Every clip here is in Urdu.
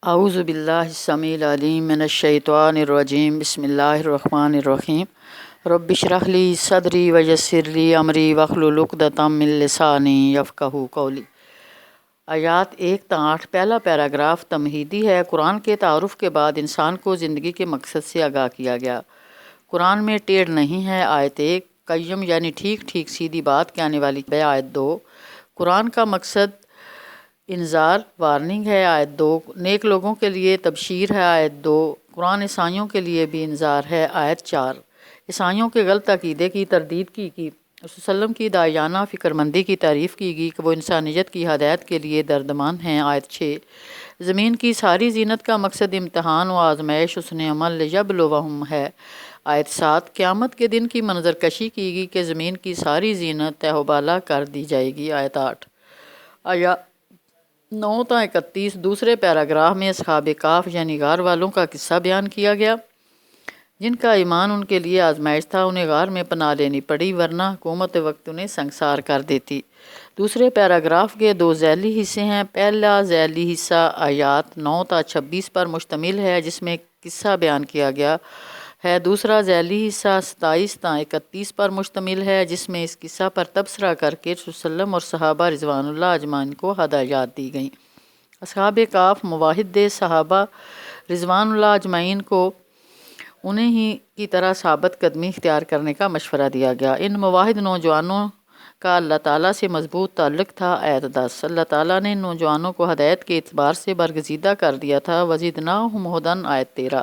اعوذ باللہ السمیع العلیم من الشیطان الرجیم بسم اللہ الرحمن الرحیم رب اشرح لی صدری ویسر لی امری واحلل عقدۃ من لسانی یفقہوا قولی۔ آیات 1 تا 8 پہلا پیراگراف تمہیدی ہے۔ قرآن کے تعارف کے بعد انسان کو زندگی کے مقصد سے آگاہ کیا گیا۔ قرآن میں ٹیڑھ نہیں ہے۔ آیت 1 قیم یعنی ٹھیک ٹھیک سیدھی بات کہنے والی ہے۔ آیت 2 قرآن کا مقصد انذار وارننگ ہے۔ آیت 2 نیک لوگوں کے لیے تبشیر ہے۔ آیت 2 قرآن عیسائیوں کے لیے بھی انذار ہے۔ آیت 4 عیسائیوں کے غلط عقیدے کی تردید کی گئی۔ رسول صلی اللہ علیہ وسلم کی داعیانہ فکر مندی کی تعریف کی گئی کہ وہ انسانیت کی ہدایت کے لیے دردمند ہیں۔ آیت 6 زمین کی ساری زینت کا مقصد امتحان و آزمائش حسن عمل یبلوہم ہے۔ آیت 7 قیامت کے دن کی منظر کشی کی گئی کہ زمین کی ساری زینت تہ و بالا کر دی جائے گی۔ آیت 8 آیات 9 تا 31 دوسرے پیراگراف میں اصحاب کہف یعنی غار والوں کا قصہ بیان کیا گیا، جن کا ایمان ان کے لیے آزمائش تھا۔ انہیں غار میں پناہ لینی پڑی ورنہ حکومت وقت انہیں سنگسار کر دیتی۔ دوسرے پیراگراف کے دو ذیلی حصے ہیں۔ پہلا ذیلی حصہ آیات 9 تا 26 پر مشتمل ہے، جس میں قصہ بیان کیا گیا ہے۔ دوسرا ذیلی حصہ 27 تا 31 پر مشتمل ہے، جس میں اس قصہ پر تبصرہ کر کے رسول صلی اللہ علیہ وسلم اور صحابہ رضوان اللہ اجمعین کو ہدایات دی گئیں۔ اصحاب کہف موحد صحابہ رضوان اللہ اجمعین کو انہیں ہی کی طرح ثابت قدمی اختیار کرنے کا مشورہ دیا گیا۔ ان موحد نوجوانوں کا اللہ تعالیٰ سے مضبوط تعلق تھا۔ آیت 10 اللہ تعالیٰ نے ان نوجوانوں کو ہدایت کے اعتبار سے برگزیدہ کر دیا تھا۔ وزدناہم ہدی آیت 13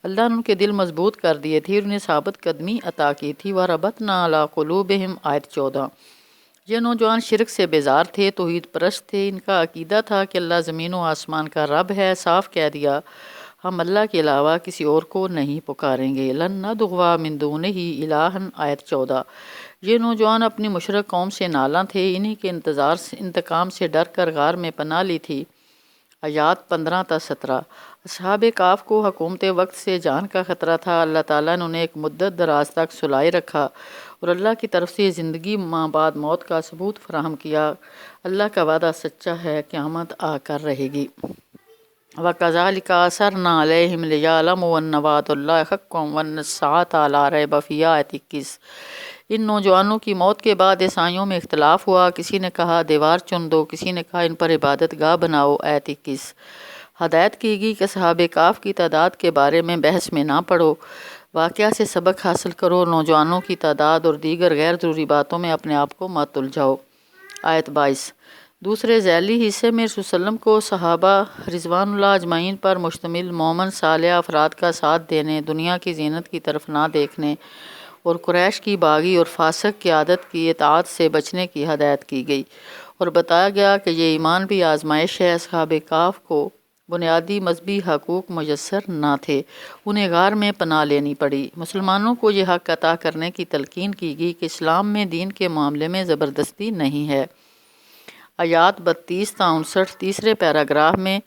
اللہ نے ان کے دل مضبوط کر دیے تھے اور انہیں ثابت قدمی عطا کی تھی۔ وربطنا علی قلوبہم آیت 14 یہ نوجوان شرک سے بیزار تھے، توحید پرست تھے۔ ان کا عقیدہ تھا کہ اللہ زمین و آسمان کا رب ہے۔ صاف کہہ دیا ہم اللہ کے علاوہ کسی اور کو نہیں پکاریں گے۔ لن ندعو من دونہ الہا آیت 14 یہ نوجوان اپنی مشرک قوم سے نالاں تھے، انہی کے انتقام سے ڈر کر غار میں پناہ لی تھی۔ آیات 15 تا 17 اصحاب کہف کو حکومت وقت سے جان کا خطرہ تھا۔ اللہ تعالیٰ نے انہیں ایک مدت دراز تک سلائے رکھا اور اللہ کی طرف سے زندگی ماں بعد موت کا ثبوت فراہم کیا۔ اللہ کا وعدہ سچا ہے، قیامت آ کر رہے گی۔ وَكَذَلِكَ أَثَرْنَا عَلَيْهِمْ لِيَعْلَمُوا أَنَّ وَعْدَ اللَّهِ حَقٌّ وَأَنَّ السَّاعَةَ لَا رَيْبَ فِيهَا آیت 21 ان نوجوانوں کی موت کے بعد عیسائیوں میں اختلاف ہوا۔ کسی نے کہا دیوار چن دو، کسی نے کہا ان پر عبادت گاہ بناؤ۔ آیت 21 ہدایت کی گئی کہ اصحاب کہف کی تعداد کے بارے میں بحث میں نہ پڑو، واقعہ سے سبق حاصل کرو، نوجوانوں کی تعداد اور دیگر غیر ضروری باتوں میں اپنے آپ کو مت الجھاؤ۔ آیت 22 دوسرے ذیلی حصے میں رسول صلی اللہ علیہ وسلم کو صحابہ رضوان اللہ اجمعین پر مشتمل مومن صالح افراد کا ساتھ دینے، دنیا کی زینت کی طرف نہ دیکھنے اور قریش کی باغی اور فاسق کی عادت کی اطاعت سے بچنے کی ہدایت کی گئی، اور بتایا گیا کہ یہ ایمان بھی آزمائش ہے۔ اصحاب کہف کو بنیادی مذہبی حقوق میسر نہ تھے، انہیں غار میں پناہ لینی پڑی۔ مسلمانوں کو یہ حق عطا کرنے کی تلقین کی گئی کہ اسلام میں دین کے معاملے میں زبردستی نہیں ہے۔ آیات 32 تا 59 تیسرے پیراگراف میں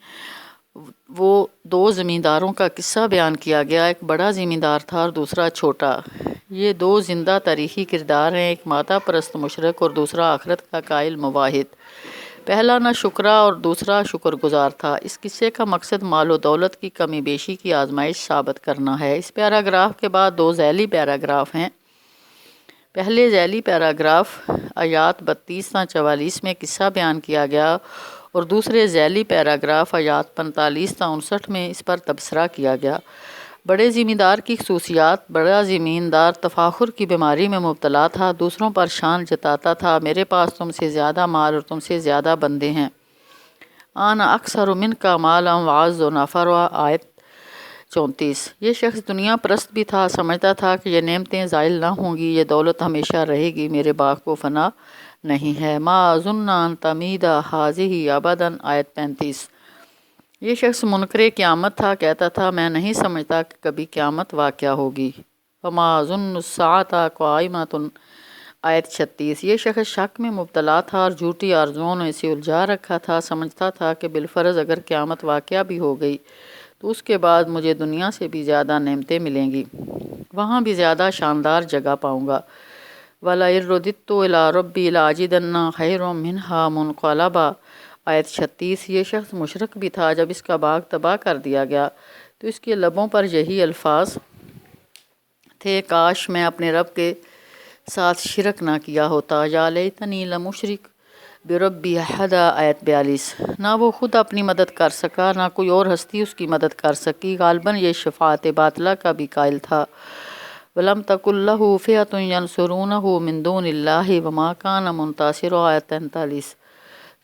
وہ دو زمینداروں کا قصہ بیان کیا گیا، ایک بڑا زمیندار تھا اور دوسرا چھوٹا۔ یہ دو زندہ تاریخی کردار ہیں، ایک مادہ پرست مشرک اور دوسرا آخرت کا قائل موحد۔ پہلا نہ شکرا اور دوسرا شکر گزار تھا۔ اس قصے کا مقصد مال و دولت کی کمی بیشی کی آزمائش ثابت کرنا ہے۔ اس پیراگراف کے بعد دو ذیلی پیراگراف ہیں۔ پہلے ذیلی پیراگراف آیات 32 تا 44 میں قصہ بیان کیا گیا اور دوسرے ذیلی پیراگراف آیات 45 تا 59 میں اس پر تبصرہ کیا گیا۔ بڑے زمیندار کی خصوصیات: بڑا زمیندار تفاخر کی بیماری میں مبتلا تھا، دوسروں پر شان جتاتا تھا، میرے پاس تم سے زیادہ مال اور تم سے زیادہ بندے ہیں۔ انا اکثر منک مالا واعز نفرا آیت 34 یہ شخص دنیا پرست بھی تھا، سمجھتا تھا کہ یہ نعمتیں زائل نہ ہوں گی، یہ دولت ہمیشہ رہے گی، میرے باغ کو فنا نہیں ہے۔ ما اظن ان تمید هذه ابدا آیت 35 یہ شخص منکر قیامت تھا، کہتا تھا میں نہیں سمجھتا کہ کبھی قیامت واقع ہوگی۔ وما اظن الساعة قائمة آیت 36 یہ شخص شک میں مبتلا تھا اور جھوٹی آرزوؤں نے اسے الجھا رکھا تھا، سمجھتا تھا کہ بالفرض اگر قیامت واقعہ بھی ہو گئی تو اس کے بعد مجھے دنیا سے بھی زیادہ نعمتیں ملیں گی، وہاں بھی زیادہ شاندار جگہ پاؤں گا۔ وَلَئِن رُدِدتُّ إِلَىٰ رَبِّي لَأَجِدَنَّ خَيْرًا مِنْهَا مُنْقَلَبًا آیت 36، یہ شخص مشرک بھی تھا جب اس کا باغ تباہ کر دیا گیا تو اس کے لبوں پر یہی الفاظ تھے، کاش میں اپنے رب کے ساتھ شرک نہ کیا ہوتا، یا لیتنی لمشرک بربی احدا، آیت 42۔ نہ وہ خود اپنی مدد کر سکا، نہ کوئی اور ہستی اس کی مدد کر سکی، غالباً یہ شفاعت باطلہ کا بھی قائل تھا۔ وَلَمْ تَكُنْ لَهُ فِئَةٌ يَنْصُرُونَهُ مِنْ دُونِ اللَّهِ وَمَا كَانَ مُنْتَصِرًا، آیت 43۔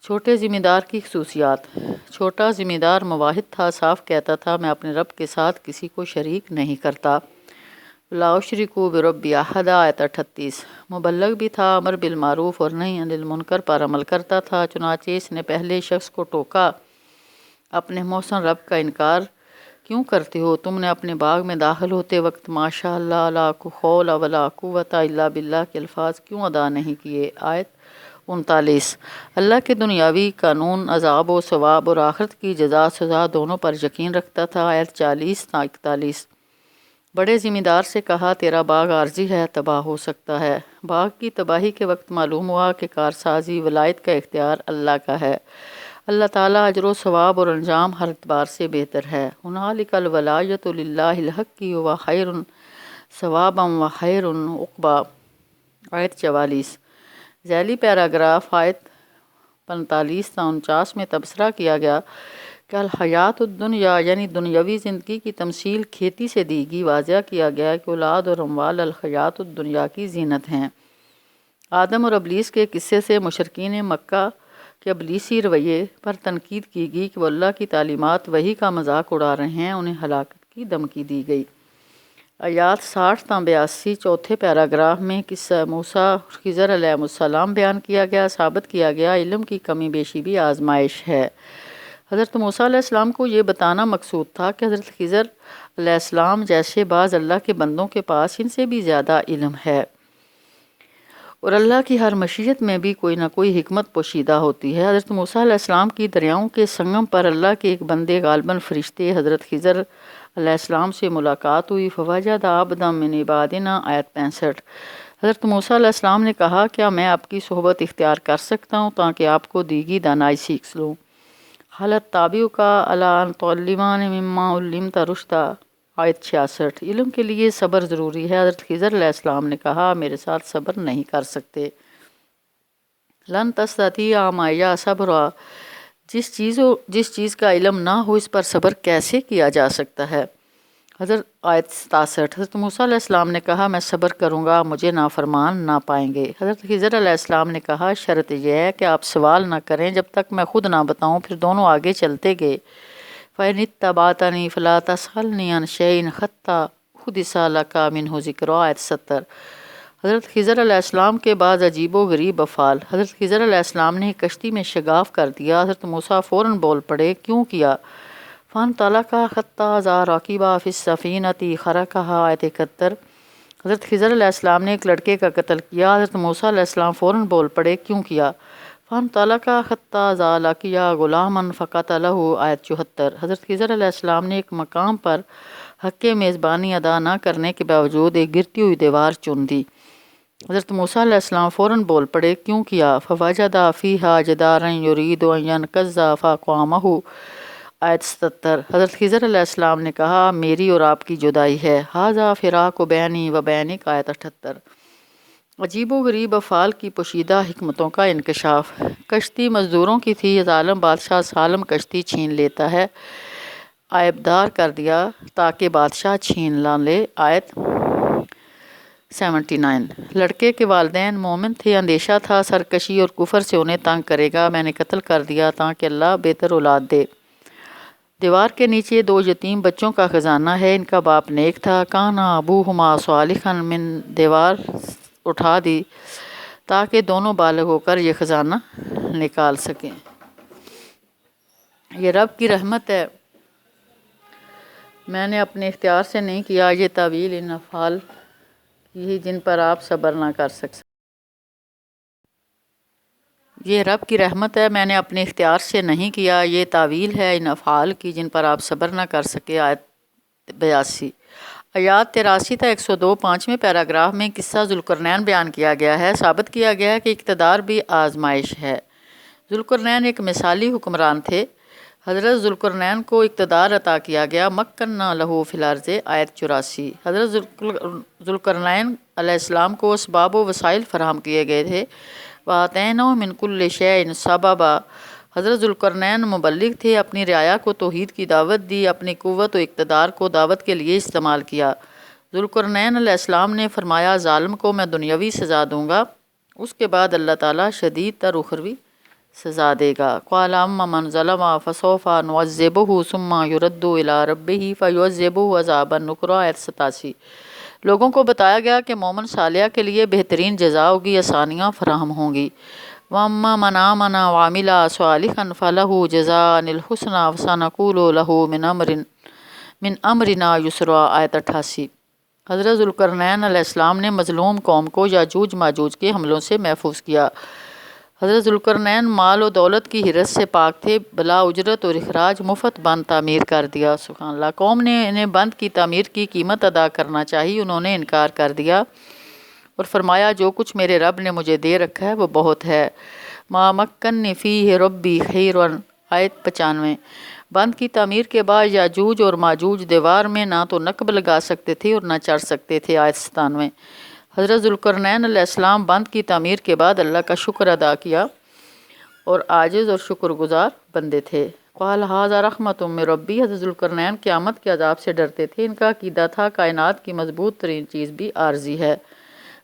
چھوٹے ذمہ دار کی خصوصیات۔ چھوٹا ذمہ دار مواحد تھا، صاف کہتا تھا میں اپنے رب کے ساتھ کسی کو شریک نہیں کرتا۔ لا اشرکوا بربی احدا، آیت 38۔ مبلغ بھی تھا، امر بالمعروف اور نہی عن المنکر پر عمل کرتا تھا، چنانچہ اس نے پہلے شخص کو ٹوکا، اپنے محسن رب کا انکار کیوں کرتے ہو؟ تم نے اپنے باغ میں داخل ہوتے وقت ماشاء اللہ لا حول ولا قوت الا باللہ کے الفاظ کیوں ادا نہیں کیے؟ آیت 39۔ اللہ کے دنیاوی قانون، عذاب و ثواب اور آخرت کی جزا سزا دونوں پر یقین رکھتا تھا، آیت 40 تا 41۔ بڑے ذمہ دار سے کہا تیرا باغ عارضی ہے، تباہ ہو سکتا ہے۔ باغ کی تباہی کے وقت معلوم ہوا کہ کارسازی ولایت کا اختیار اللہ کا ہے، اللہ تعالیٰ اجر و ثواب اور انجام ہر اعتبار سے بہتر ہے۔ ہنالک الولایۃ للہ الحق و خیر ثوابا و خیر عقبا، آیت 44۔ ذیلی پیراگراف آیت 45 تا 49 میں تبصرہ کیا گیا کہ الحیات الدنیا یعنی دنیاوی زندگی کی تمثیل کھیتی سے دی گئی، واضح کیا گیا کہ اولاد اور اموال الحیات الدنیا کی زینت ہیں۔ آدم اور ابلیس کے قصے سے مشرکین مکہ کے ابلیسی رویے پر تنقید کی گئی کہ وہ اللہ کی تعلیمات وحی کا مذاق اڑا رہے ہیں، انہیں ہلاکت کی دھمکی دی گئی۔ آیات 60 تا 82 چوتھے پیراگراف میں قصہ موسیٰ اور خضر علیہ السلام بیان کیا گیا، ثابت کیا گیا علم کی کمی بیشی بھی آزمائش ہے۔ حضرت موسیٰ علیہ السلام کو یہ بتانا مقصود تھا کہ حضرت خضر علیہ السلام جیسے بعض اللہ کے بندوں کے پاس ان سے بھی زیادہ علم ہے، اور اللہ کی ہر مشیت میں بھی کوئی نہ کوئی حکمت پوشیدہ ہوتی ہے۔ حضرت موسیٰ علیہ السلام کی دریاؤں کے سنگم پر اللہ کے ایک بندے غالباً فرشتے حضرت خضر علیہ السلام سے ملاقات ہوئی، فوجد عبدا من عبادنا، آیت 65۔ حضرت موسیٰ علیہ السلام نے کہا کیا میں آپ کی صحبت اختیار کر سکتا ہوں تاکہ آپ کو دی گئی دانائی سیکھ لوں؟ حالت تابعو کا علی ان تعلمانی مما علمت رشدا، آیت 66۔ علم کے لیے صبر ضروری ہے۔ حضرت خضر علیہ السلام نے کہا میرے ساتھ صبر نہیں کر سکتے۔ لن تستطیع معی صبرا، جس چیز کا علم نہ ہو اس پر صبر کیسے کیا جا سکتا ہے؟ حضرت آیت 67۔ حضرت موسیٰ علیہ السلام نے کہا میں صبر کروں گا، مجھے نافرمان نہ پائیں گے۔ حضرت خضر علیہ السلام نے کہا شرط یہ ہے کہ آپ سوال نہ کریں جب تک میں خود نہ بتاؤں۔ پھر دونوں آگے چلتے گئے۔ فَإِنِ اتَّبَعْتَنِي فَلَا تَسْأَلْنِي عَنْ شَيْءٍ حَتَّىٰ أُحْدِثَ لَكَ مِنْهُ ذِكْرًا، آیت 70۔ حضرت خضر علیہ السلام کے بعد عجیب و غریب افعال۔ حضرت خضر علیہ السلام نے کشتی میں شگاف کر دیا، حضرت موسیٰ فوراً بول پڑے کیوں کیا؟ فَانْطَلَقَا حَتَّىٰ إِذَا رَكِبَا فِي السَّفِينَةِ خَرَقَهَا، آیت 71۔ حضرت خضر علیہ السلام نے ایک لڑکے کا قتل کیا، حضرت موسیٰ علیہ السلام فوراً بول پڑے کیوں کیا؟ فَانْطَلَقَا حَتَّىٰ إِذَا لَقِيَا غُلَامًا فَقَتَلَهُ، آیت 74۔ حضرت خضر علیہ السلام نے ایک مقام پر حق میزبانی ادا نہ کرنے کے باوجود ایک گرتی ہوئی دیوار چن دی، حضرت موسیٰ علیہ السلام فوراً بول پڑے کیوں کیا؟ فَوَجَدَ فِيهَا جِدَارًا يُرِيدُ أَن يَنقَضَّ فَأَقَامَهُ، آیت 77۔ حضرت خضر علیہ السلام نے کہا میری اور آپ کی جدائی ہے، ھذا فراق بینی و بینک، آیت 78۔ عجیب و غریب افعال کی پوشیدہ حکمتوں کا انکشاف۔ کشتی مزدوروں کی تھی، ظالم بادشاہ سالم کشتی چھین لیتا ہے، عیبدار کر دیا تاکہ بادشاہ چھین نہ لے، آیت 79۔ لڑکے کے والدین مومن تھے، اندیشہ تھا سرکشی اور کفر سے انہیں تنگ کرے گا، میں نے قتل کر دیا تاکہ اللہ بہتر اولاد دے۔ دیوار کے نیچے دو یتیم بچوں کا خزانہ ہے، ان کا باپ نیک تھا، کانا ابوہما صالحا، من دیوار اٹھا دی تاکہ دونوں بالغ ہو کر یہ خزانہ نکال سکیں۔ یہ رب کی رحمت ہے، میں نے اپنے اختیار سے نہیں کیا، یہ تعویل ان افعال کی جن پر آپ صبر نہ کر سکتے۔ یہ رب کی رحمت ہے، میں نے اپنے اختیار سے نہیں کیا، یہ تعویل ہے ان افعال کی جن پر آپ صبر نہ کر سکے، آیت 82۔ آیات 83 تا 102 پانچویں پیراگراف میں قصہ ذوالقرنین بیان کیا گیا ہے، ثابت کیا گیا ہے کہ اقتدار بھی آزمائش ہے۔ ذوالقرنین ایک مثالی حکمران تھے۔ حضرت ذوالقرنین کو اقتدار عطا کیا گیا۔ مکنّا لہو فی الارض، آیت 84۔ حضرت ذوالقرنین علیہ السلام کو اسباب و وسائل فراہم کیے گئے تھے۔ وَآتَيْنَاهُ مِن كُلِّ شَيْءٍ سَبَبًا، حضرت ذوالقرنین مبلغ تھے، اپنی رعایا کو توحید کی دعوت دی، اپنی قوت و اقتدار کو دعوت کے لیے استعمال کیا۔ ذوالقرنین علیہ السلام نے فرمایا ظالم کو میں دنیاوی سزا دوں گا، اس کے بعد اللہ تعالیٰ شدید تر اخروی سزا دے گا۔ قال اما من ظلم فسوف نعذبہ ثم یرد الی ربہ فیعذبہ عذابا نکرا، آیت 87۔ لوگوں کو بتایا گیا کہ مومن صالح کے لیے بہترین جزا ہوگی، آسانیاں فراہم ہوں گی۔ واما من آمن وعمل صالحا فلہ جزاء الحسنی وسنقول لہ من امرنا یسرا، آیت 88۔ حضرت ذوالقرنین علیہ السلام نے مظلوم قوم کو یاجوج ماجوج کے حملوں سے محفوظ کیا۔ حضرت ذوالقرنین مال و دولت کی حرص سے پاک تھے، بلا اجرت اور اخراج مفت بند تعمیر کر دیا۔ سبحان اللہ۔ قوم نے انہیں بند کی تعمیر کی قیمت ادا کرنا چاہی، انہوں نے انکار کر دیا اور فرمایا جو کچھ میرے رب نے مجھے دے رکھا ہے وہ بہت ہے۔ ما مکننی فیہ ربی خیر، آیت 95۔ بند کی تعمیر کے بعد یاجوج اور ماجوج دیوار میں نہ تو نقب لگا سکتے تھے اور نہ چڑھ سکتے تھے، آیت 97۔ حضرت ذوالقرنین علیہ السلام بند کی تعمیر کے بعد اللہ کا شکر ادا کیا اور عاجز اور شکر گزار بندے تھے۔ قال ھذا رحمۃ من ربی، حضرت ذوالقرنین قیامت کے عذاب سے ڈرتے تھے، ان کا عقیدہ تھا کائنات کی مضبوط ترین چیز بھی عارضی ہے۔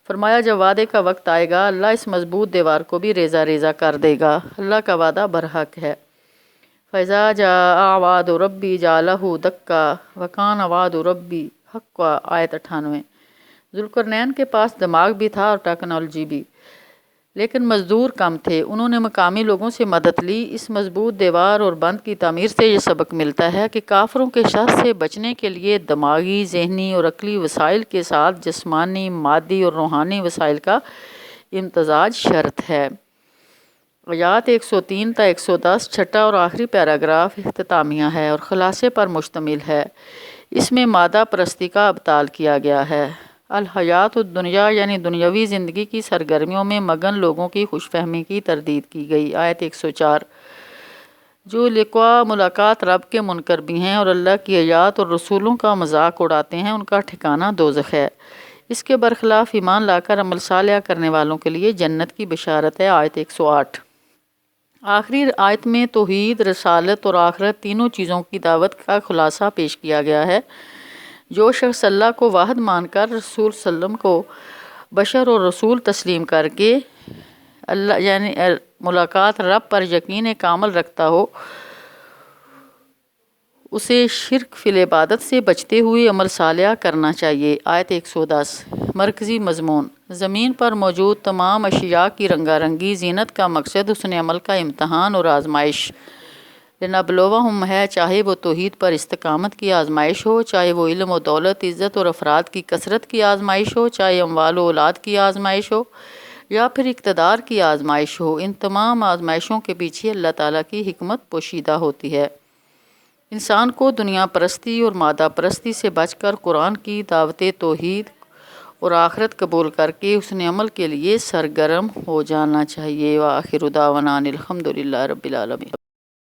فرمایا جب وعدے کا وقت آئے گا اللہ اس مضبوط دیوار کو بھی ریزہ ریزہ کر دے گا، اللہ کا وعدہ برحق ہے۔ فَإِذَا جَاءَ وَعْدُ رَبِّي جَعَلَهُ دَكَّا وَكَانَ وَعْدُ رَبِّي حَقًّا، آیت 98۔ ذوالقرنین کے پاس دماغ بھی تھا اور ٹیکنالوجی بھی، لیکن مزدور کم تھے۔ انہوں نے مقامی لوگوں سے مدد لی۔ اس مضبوط دیوار اور بند کی تعمیر سے یہ سبق ملتا ہے کہ کافروں کے شر سے بچنے کے لیے دماغی، ذہنی اور عقلی وسائل کے ساتھ جسمانی، مادی اور روحانی وسائل کا امتزاج شرط ہے۔ آیات 103 تا 110 چھٹا اور آخری پیراگراف اختتامیہ ہے اور خلاصے پر مشتمل ہے۔ اس میں مادہ پرستی کا ابطال کیا گیا ہے۔ الحیات الدنیا یعنی دنیاوی زندگی کی سرگرمیوں میں مگن لوگوں کی خوش فہمی کی تردید کی گئی، آیت 104۔ جو لقاء ملاقات رب کے منکر بھی ہیں اور اللہ کی آیات اور رسولوں کا مذاق اڑاتے ہیں، ان کا ٹھکانہ دوزخ ہے۔ اس کے برخلاف ایمان لا کر عمل صالح کرنے والوں کے لیے جنت کی بشارت ہے، آیت 108۔ آخری آیت میں توحید، رسالت اور آخرت تینوں چیزوں کی دعوت کا خلاصہ پیش کیا گیا ہے۔ جو شخص اللہ کو واحد مان کر رسول صلی اللہ علیہ وسلم کو بشر اور رسول تسلیم کر کے اللہ یعنی ملاقات رب پر یقین کامل رکھتا ہو، اسے شرک فی العبادت سے بچتے ہوئے عمل صالح کرنا چاہیے، آیت 110۔ مرکزی مضمون: زمین پر موجود تمام اشیاء کی رنگا رنگی زینت کا مقصد حسن عمل کا امتحان اور آزمائش لنبلوہم ہے، چاہے وہ توحید پر استقامت کی آزمائش ہو، چاہے وہ علم و دولت، عزت اور افراد کی کثرت کی آزمائش ہو، چاہے اموال و اولاد کی آزمائش ہو یا پھر اقتدار کی آزمائش ہو۔ ان تمام آزمائشوں کے پیچھے اللہ تعالیٰ کی حکمت پوشیدہ ہوتی ہے۔ انسان کو دنیا پرستی اور مادہ پرستی سے بچ کر قرآن کی دعوت توحید اور آخرت قبول کر کے حسن عمل کے لیے سرگرم ہو جانا چاہیے۔ وآخر دعوانا الحمد للہ رب العالمین۔